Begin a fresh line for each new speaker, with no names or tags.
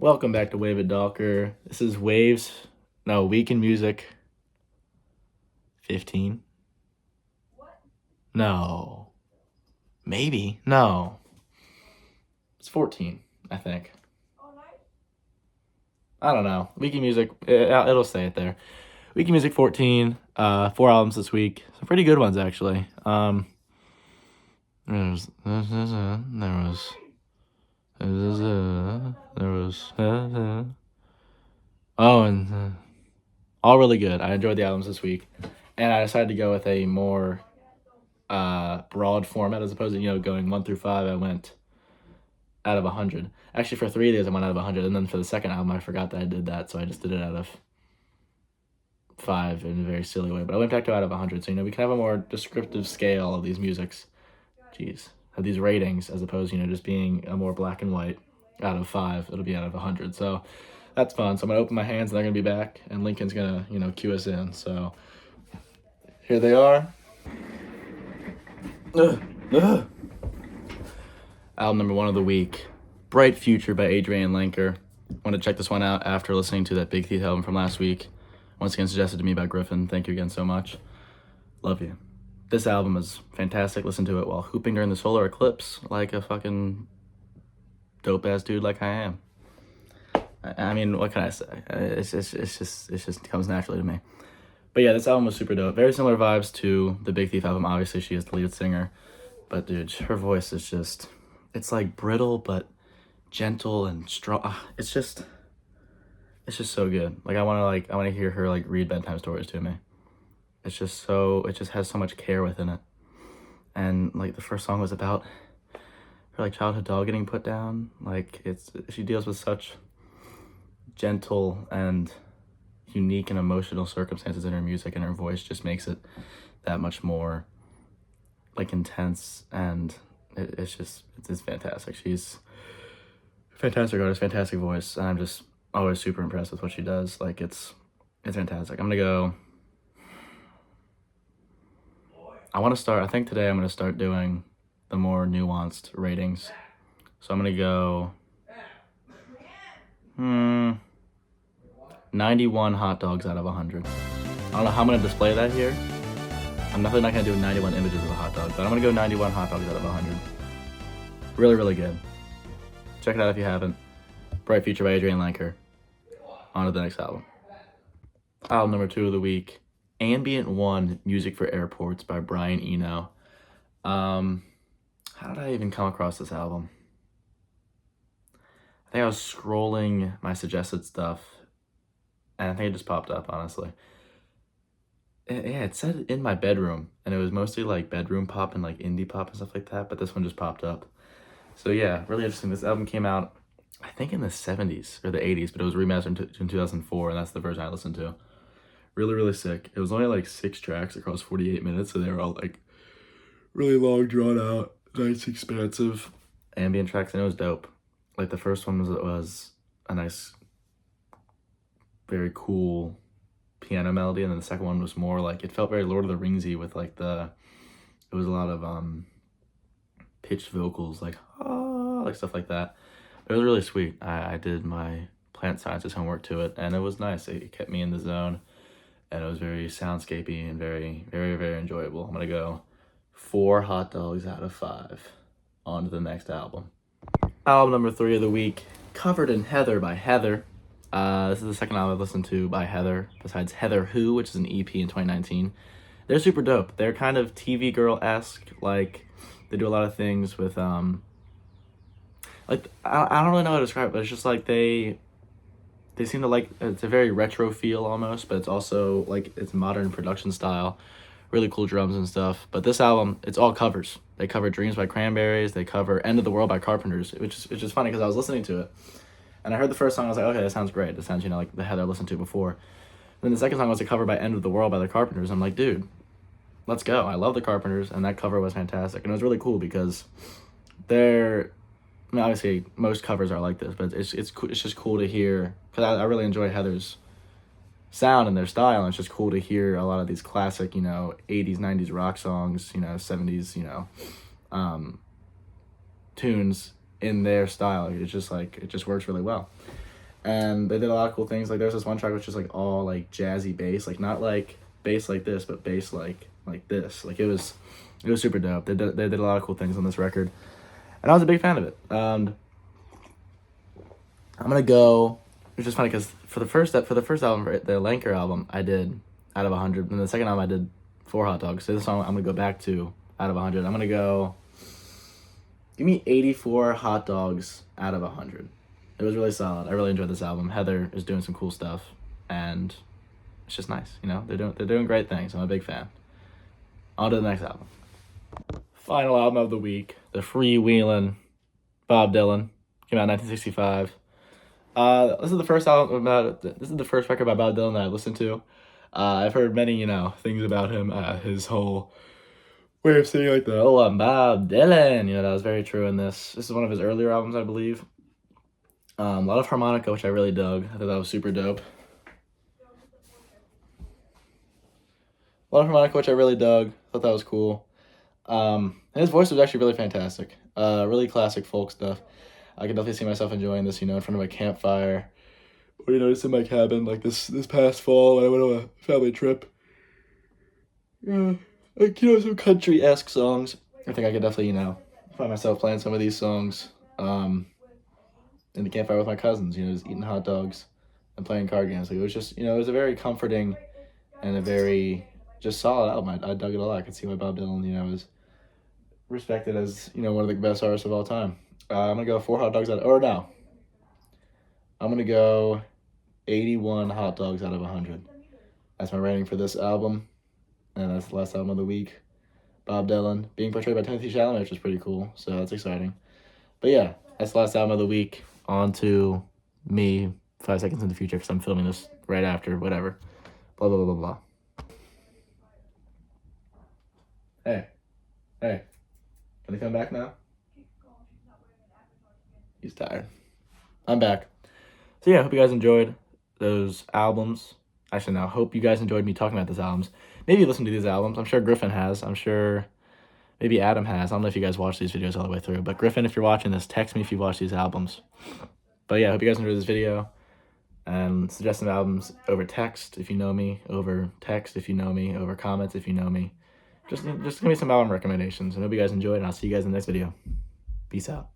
Welcome back to Wave It Dalker. This is Week in Music 15. No. Maybe. No. It's 14, I think. I don't know. Week in Music, it'll say it there. Week in Music 14, 4 albums this week. Some pretty good ones, actually. There was, and all really good. I enjoyed the albums this week, and I decided to go with a more broad format as opposed to going 1 through 5. I went out of 100. Actually, for 3 days I went out of 100, and then for the second album I forgot that I did that, so I just did it out of 5 in a very silly way. But I went back to out of 100, so we can have a more descriptive scale of these musics. Of these ratings, as opposed just being a more black and white out of 5. It'll be out of 100. So that's fun. So I'm gonna open my hands and they're gonna be back, and Lincoln's gonna cue us in. So here they are. Album number 1 of the week, Bright Future by Adrian Lenker. Want to check this one out after listening to that Big Thief album from last week. Once again suggested to me by Griffin. Thank you again so much. Love you. This album is fantastic. Listen to it while hooping during the solar eclipse like a fucking dope-ass dude like I am. I mean, what can I say? It just comes naturally to me. But yeah, this album was super dope. Very similar vibes to the Big Thief album. Obviously, she is the lead singer. But dude, her voice is just, it's like brittle but gentle and strong. It's just so good. Like I want to hear her like read bedtime stories to me. It just has so much care within it. And like the first song was about her like childhood doll getting put down. Like she deals with such gentle and unique and emotional circumstances in her music, and her voice just makes it that much more like intense, and it's fantastic. She's a fantastic artist, fantastic voice, and I'm just always super impressed with what she does. Like it's fantastic. I think today I'm gonna start doing the more nuanced ratings. So I'm gonna go 91 hot dogs out of 100. I don't know how I'm gonna display that here. I'm definitely not gonna do 91 images of a hot dog, but I'm gonna go 91 hot dogs out of 100. Really, really good. Check it out if you haven't. Bright Future by Adrian Lenker. On to the next album. Album number 2 of the week, Ambient 1, Music for Airports by Brian Eno. How did I even come across this album? I think I was scrolling my suggested stuff, and I think it just popped up, honestly. It said in my bedroom, and it was mostly like bedroom pop and like indie pop and stuff like that, but this one just popped up. So yeah, really interesting. This album came out, I think in the 70s or the 80s, but it was remastered in 2004, and that's the version I listened to. Really, really sick. It was only like 6 tracks across 48 minutes, so they were all like really long, drawn out, nice, expansive ambient tracks, and it was dope. Like the first one was a nice, very cool piano melody, and then the second one was more like, it felt very Lord of the Ringsy with like it was a lot of pitched vocals, like stuff like that. It was really sweet. I did my plant sciences homework to it, and it was nice. It kept me in the zone, and it was very soundscapey and very, very, very enjoyable. I'm gonna go 4 hot dogs out of 5. On to the next album. Album number 3 of the week, Covered in Heather by Heather. This is the second album I've listened to by Heather, besides Heather Who, which is an EP in 2019. They're super dope. They're kind of TV girl-esque. Like, they do a lot of things with, like, I don't really know how to describe it, but it's just like they seem to like, it's a very retro feel almost, but it's also, like, it's modern production style. Really cool drums and stuff. But this album, it's all covers. They cover Dreams by Cranberries. They cover End of the World by Carpenters, which is funny because I was listening to it. And I heard the first song, I was like, okay, that sounds great. It sounds, like the Heather I listened to before. And then the second song was a cover by End of the World by the Carpenters. I'm like, dude, let's go. I love the Carpenters, and that cover was fantastic. And it was really cool because obviously most covers are like this, but it's just cool to hear, because I really enjoy Heather's sound and their style, and it's just cool to hear a lot of these classic, 80s, 90s rock songs, 70s, tunes in their style. It's just like, it just works really well. And they did a lot of cool things. Like there's this one track which is like all like jazzy bass, like not like bass like this, but bass like this. Like it was super dope. They did a lot of cool things on this record, and I was a big fan of it. And I'm gonna go. It's just funny because for the first album, the Lanker album, I did out of 100, and the second album I did 4 hot dogs. So this song I'm gonna go back to out of 100. I'm gonna go. Give me 84 hot dogs out of 100. It was really solid. I really enjoyed this album. Heather is doing some cool stuff, and it's just nice. You know, they're doing great things. I'm a big fan. On to the next album. Final album of the week, the Freewheelin' Bob Dylan. Came out in 1965. This is the first album this is the first record by Bob Dylan that I listened to. I've heard many, things about him. His whole way of saying like oh, I'm Bob Dylan. That was very true in this. This is one of his earlier albums, I believe. A lot of harmonica, which I really dug. I thought that was super dope. A lot of harmonica, which I really dug. Thought that was cool. And his voice was actually really fantastic. Really classic folk stuff. I can definitely see myself enjoying this, in front of a campfire. Or, just in my cabin, like this past fall when I went on a family trip. Yeah, like, some country-esque songs. I think I could definitely, find myself playing some of these songs. In the campfire with my cousins, just eating hot dogs and playing card games. Like, it was just, it was a very comforting and a very just solid album. I dug it a lot. I could see why Bob Dylan, was respected as, one of the best artists of all time. I'm going to go 4 hot dogs I'm going to go 81 hot dogs out of 100. That's my rating for this album. And that's the last album of the week. Bob Dylan being portrayed by Timothy Chalamet, which is pretty cool. So that's exciting. But yeah, that's the last album of the week. On to me 5 seconds in the future because I'm filming this right after, whatever. Blah, blah, blah, blah, blah. Hey. Can I come back now? He's tired. I'm back. So yeah, I hope you guys enjoyed those albums. Actually, no, I hope you guys enjoyed me talking about these albums. Maybe you listen to these albums. I'm sure Griffin has. I'm sure maybe Adam has. I don't know if you guys watch these videos all the way through. But Griffin, if you're watching this, text me if you watch these albums. But yeah, I hope you guys enjoyed this video. And suggest some albums over text if you know me. Over text if you know me. Over comments if you know me. Just give me some album recommendations. I hope you guys enjoyed, and I'll see you guys in the next video. Peace out.